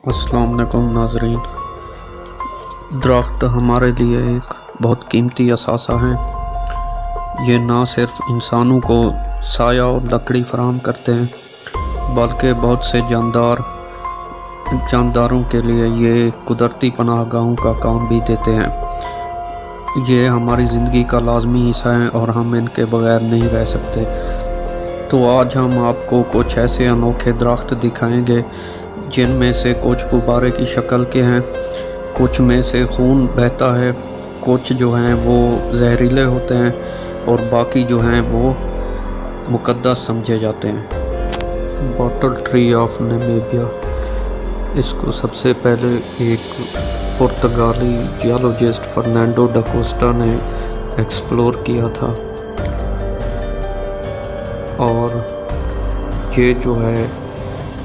अस्सलाम वालेकुम नाज़रीन। दरख्त हमारे लिए एक बहुत कीमती असासा हैं। ये ना सिर्फ इंसानों को साया और लकड़ी फराहम करते हैं बल्कि बहुत से जानदारों के लिए ये कुदरती पनाहगाहों का काम भी देते हैं। ये हमारी ज़िंदगी का लाजमी हिस्सा हैं और हम इनके बगैर नहीं रह सकते। तो आज हम आपको कुछ ऐसे अनोखे दरख्त दिखाएंगे जिनमें से कुछ गुब्बारे की शक्ल के हैं, कुछ में से खून बहता है, कुछ जो हैं वो जहरीले होते हैं और बाकी जो हैं वो मुक़द्दस समझे जाते हैं। बॉटल ट्री ऑफ नामीबिया, इसको सबसे पहले एक पुर्तगाली जियोलॉजिस्ट फर्नांडो डा कोस्टा ने एक्सप्लोर किया था और ये जो है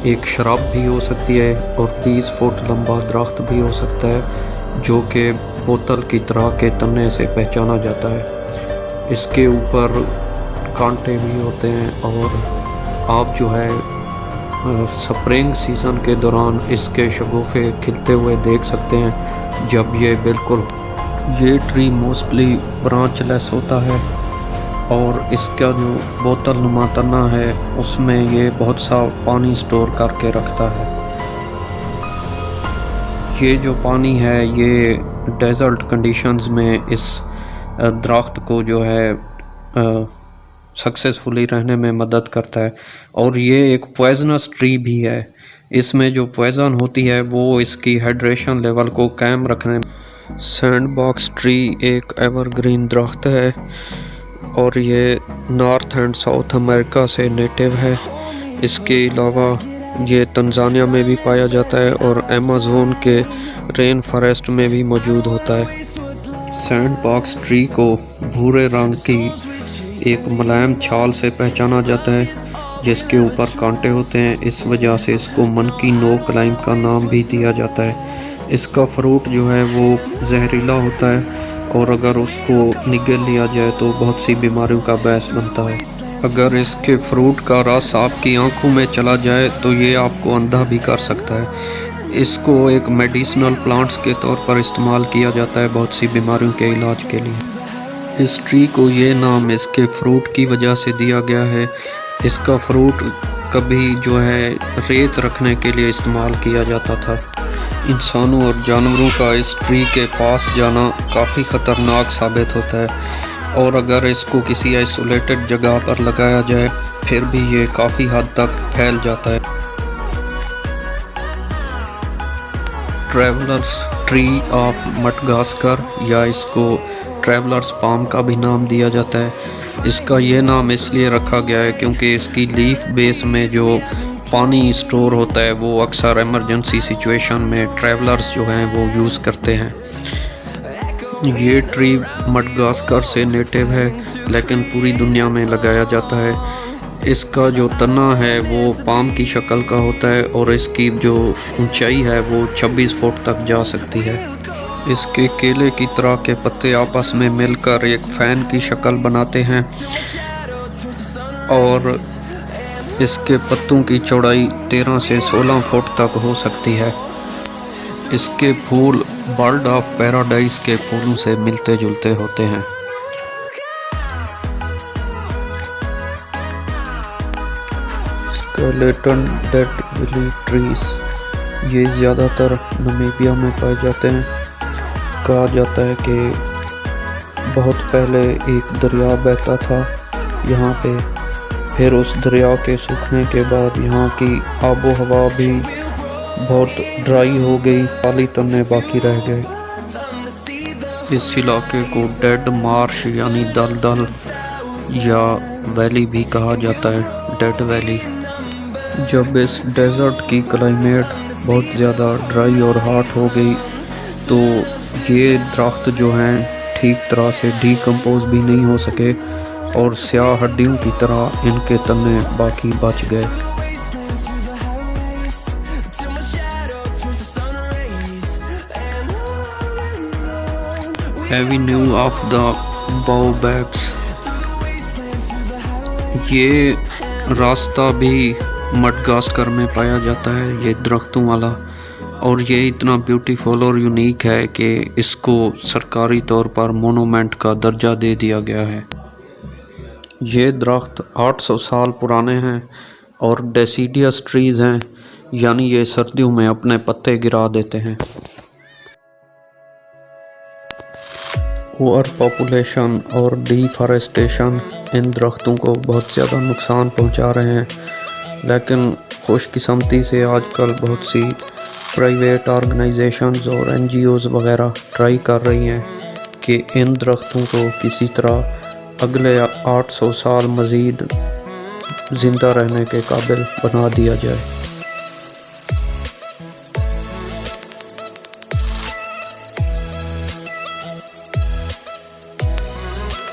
एक शराब भी हो सकती है और 20 फुट लंबा दरख्त भी हो सकता है जो कि बोतल की तरह के तने से पहचाना जाता है। इसके ऊपर कांटे भी होते हैं और आप जो है स्प्रिंग सीज़न के दौरान इसके शगुफ़े खिलते हुए देख सकते हैं जब ये ट्री मोस्टली ब्रांचलेस होता है और इसका जो बोतल नुमा तना है उसमें ये बहुत सा पानी स्टोर करके रखता है। ये जो पानी है ये डेजर्ट कंडीशंस में इस दरख्त को जो है सक्सेसफुली रहने में मदद करता है और ये एक पॉइजनस ट्री भी है। इसमें जो पॉइजन होती है वो इसकी हाइड्रेशन लेवल को कायम रखने में। सैंडबॉक्स ट्री एक एवरग्रीन दरख्त है और ये नॉर्थ एंड साउथ अमेरिका से नेटिव है। इसके अलावा ये तंजानिया में भी पाया जाता है और अमेज़न के रेन फॉरेस्ट में भी मौजूद होता है। सैंडबॉक्स ट्री को भूरे रंग की एक मुलायम छाल से पहचाना जाता है जिसके ऊपर कांटे होते हैं। इस वजह से इसको मनकी नोक लाइम का नाम भी दिया जाता है। इसका फ्रूट जो है वो जहरीला होता है और अगर उसको निगल लिया जाए तो बहुत सी बीमारियों का बायस बनता है। अगर इसके फ्रूट का रस आपकी आंखों में चला जाए तो ये आपको अंधा भी कर सकता है। इसको एक मेडिसिनल प्लांट्स के तौर पर इस्तेमाल किया जाता है बहुत सी बीमारियों के इलाज के लिए। इस ट्री को ये नाम इसके फ्रूट की वजह से दिया गया है। इसका फ्रूट कभी जो है रेत रखने के लिए इस्तेमाल किया जाता था। इंसानों और जानवरों का इस ट्री के पास जाना काफ़ी ख़तरनाक साबित होता है और अगर इसको किसी आइसोलेटेड जगह पर लगाया जाए फिर भी ये काफ़ी हद तक फैल जाता है। ट्रैवलर्स ट्री ऑफ मडगास्कर या इसको ट्रैवलर्स पाम का भी नाम दिया जाता है। इसका ये नाम इसलिए रखा गया है क्योंकि इसकी लीफ बेस में जो पानी स्टोर होता है वो अक्सर इमरजेंसी सिचुएशन में ट्रैवलर्स जो हैं वो यूज़ करते हैं। ये ट्री मडगास्कर से नेटिव है लेकिन पूरी दुनिया में लगाया जाता है। इसका जो तना है वो पाम की शक्ल का होता है और इसकी जो ऊंचाई है वो 26 फुट तक जा सकती है। इसके केले की तरह के पत्ते आपस में मिलकर एक फ़ैन की शक्ल बनाते हैं और इसके पत्तों की चौड़ाई 13 से 16 फुट तक हो सकती है। इसके फूल बर्ड ऑफ पैराडाइज के फूलों से मिलते जुलते होते हैं। स्केलेटन डेड विली ट्रीज, ये ज़्यादातर नामीबिया में पाए जाते हैं। कहा जाता है कि बहुत पहले एक दरिया बहता था यहाँ पे, फिर उस दरिया के सूखने के बाद यहाँ की आबो हवा भी बहुत ड्राई हो गई, खाली तने बाकी रह गए। इस इलाके को डेड मार्श यानी दलदल या वैली भी कहा जाता है, डेड वैली। जब इस डेजर्ट की क्लाइमेट बहुत ज़्यादा ड्राई और हॉट हो गई तो ये दरख्त जो हैं ठीक तरह से डीकम्पोज भी नहीं हो सके और स्याह हड्डियों की तरह इनके तने बाकी बच गए। एवेन्यू ऑफ द बाओबैब्स, ये रास्ता भी मडगास्कर में पाया जाता है। ये दरख्तों वाला और ये इतना ब्यूटीफुल और यूनिक है कि इसको सरकारी तौर पर मोनूमेंट का दर्जा दे दिया गया है। ये दरख्त 800 साल पुराने हैं और डेसीडियस ट्रीज़ हैं, यानी ये सर्दियों में अपने पत्ते गिरा देते हैं। ओवर पॉपुलेशन और डिफॉरेस्टेशन इन दरख्तों को बहुत ज़्यादा नुकसान पहुंचा रहे हैं, लेकिन खुशकिस्मती से आजकल बहुत सी प्राइवेट ऑर्गेनाइजेशंस और NGOs वगैरह ट्राई कर रही हैं कि इन दरख्तों को किसी तरह अगले 800 साल मज़ीद ज़िंदा रहने के काबिल बना दिया जाए।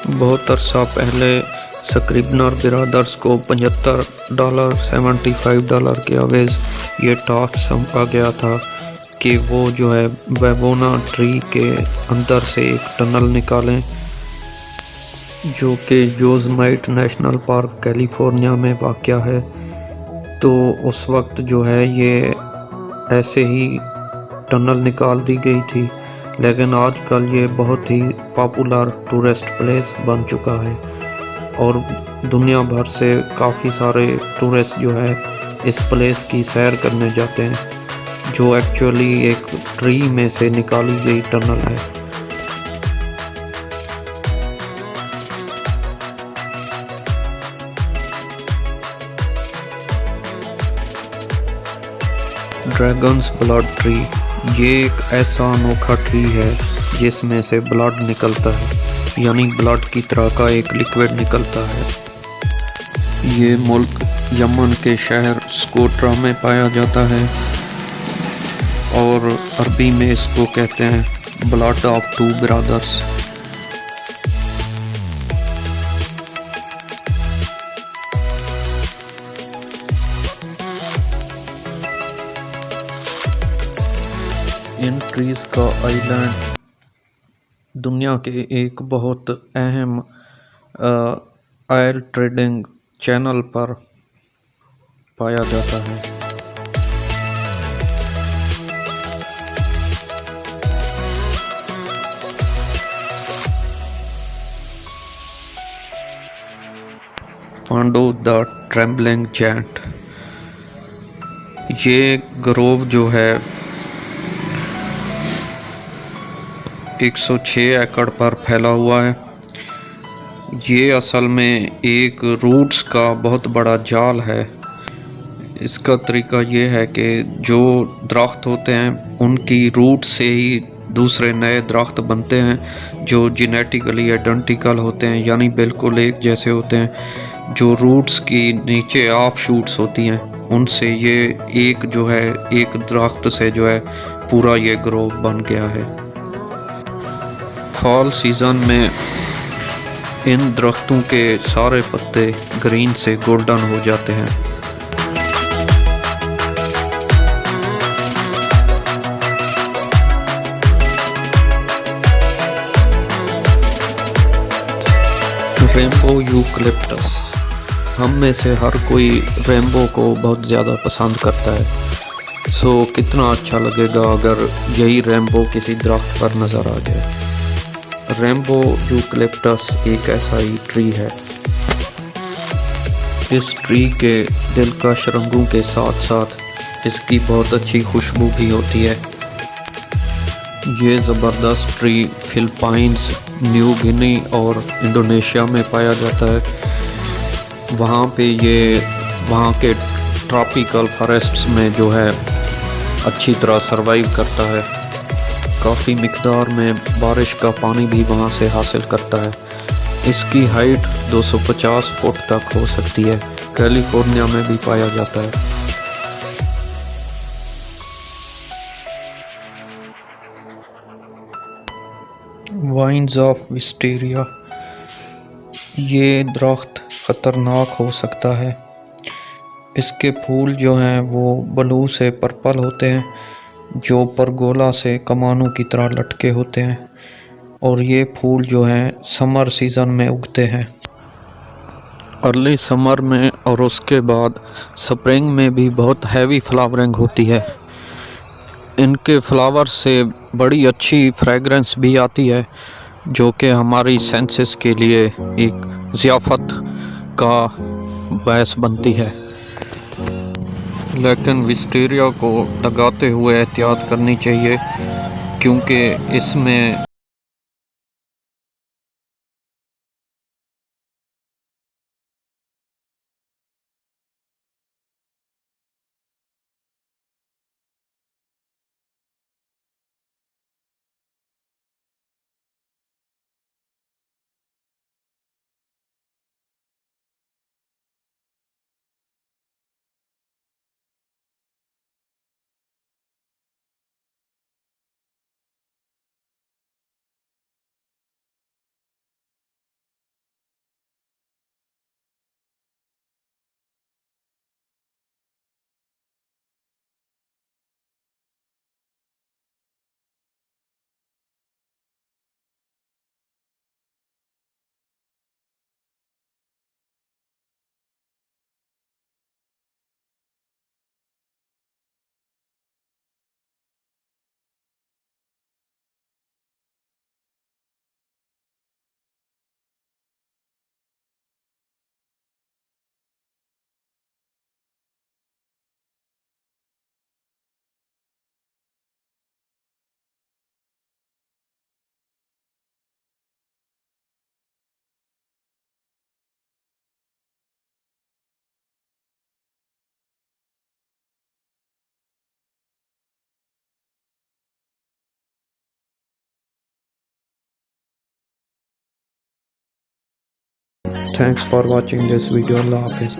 बहुत अरसा पहले स्क्रिबनर ब्रदर्स को $75 $75 के अवेज़ ये टास्क सौंपा गया था कि वो जो है वेवोना ट्री के अंदर से एक टनल निकालें, जो कि योसेमाइट नेशनल पार्क कैलिफोर्निया में वाक़या है। तो उस वक्त जो है ये ऐसे ही टनल निकाल दी गई थी, लेकिन आजकल ये बहुत ही पॉपुलर टूरिस्ट प्लेस बन चुका है और दुनिया भर से काफ़ी सारे टूरिस्ट जो है इस प्लेस की सैर करने जाते हैं, जो एक्चुअली एक ट्री में से निकाली गई टनल है। ड्रैगन्स ब्लड ट्री, ये एक ऐसा अनोखा ट्री है जिसमें से ब्लड निकलता है, यानी ब्लड की तरह का एक लिक्विड निकलता है। ये मुल्क यमन के शहर स्कोट्रा में पाया जाता है और अरबी में इसको कहते हैं blood of two brothers. In trees का आइलैंड दुनिया के एक बहुत अहम ऑयल ट्रेडिंग चैनल पर पाया जाता है। पांडो द ट्रेम्बलिंग जायंट, ये ग्रोव जो है 106 एकड़ पर फैला हुआ है। ये असल में एक रूट्स का बहुत बड़ा जाल है। इसका तरीका ये है कि जो दरख्त होते हैं उनकी रूट से ही दूसरे नए दरख्त बनते हैं जो जेनेटिकली आइडेंटिकल होते हैं, यानी बिल्कुल एक जैसे होते हैं। जो रूट्स की नीचे ऑफ शूट्स होती हैं उनसे ये एक जो है एक दरख्त से जो है पूरा ये ग्रोव बन गया है। फॉल सीज़न में इन दरख्तों के सारे पत्ते ग्रीन से गोल्डन हो जाते हैं। रेनबो यूकलिप्टस, हम में से हर कोई रेनबो को बहुत ज़्यादा पसंद करता है। सो कितना अच्छा लगेगा अगर यही रेनबो किसी दरख्त पर नज़र आ जाए। रेनबो यूकलिप्टस एक ऐसा ही ट्री है। इस ट्री के दिलकश रंगों के साथ साथ इसकी बहुत अच्छी खुशबू भी होती है। ये ज़बरदस्त ट्री फिलीपींस, न्यू गिनी और इंडोनेशिया में पाया जाता है। वहाँ के ट्रॉपिकल फॉरेस्ट्स में जो है अच्छी तरह सरवाइव करता है। काफ़ी मिकदार में बारिश का पानी भी वहाँ से हासिल करता है। इसकी हाइट 250 फुट तक हो सकती है। कैलिफोर्निया में भी पाया जाता है। वाइन्स ऑफ विस्टेरिया, ये दरख्त ख़तरनाक हो सकता है। इसके फूल जो हैं वो ब्लू से पर्पल होते हैं, जो परगोला से कमानों की तरह लटके होते हैं, और ये फूल जो हैं समर सीज़न में उगते हैं। अर्ली समर में और उसके बाद स्प्रिंग में भी बहुत हैवी फ्लावरिंग होती है। इनके फ्लावर से बड़ी अच्छी फ्रेगरेंस भी आती है, जो कि हमारी सेंसेस के लिए एक ज़ियाफ़त का बायस बनती है। लेकिन विस्टेरिया को लगाते हुए एहतियात करनी चाहिए, क्योंकि इसमें thanks for watching this video. अल्लाह हाफिज़।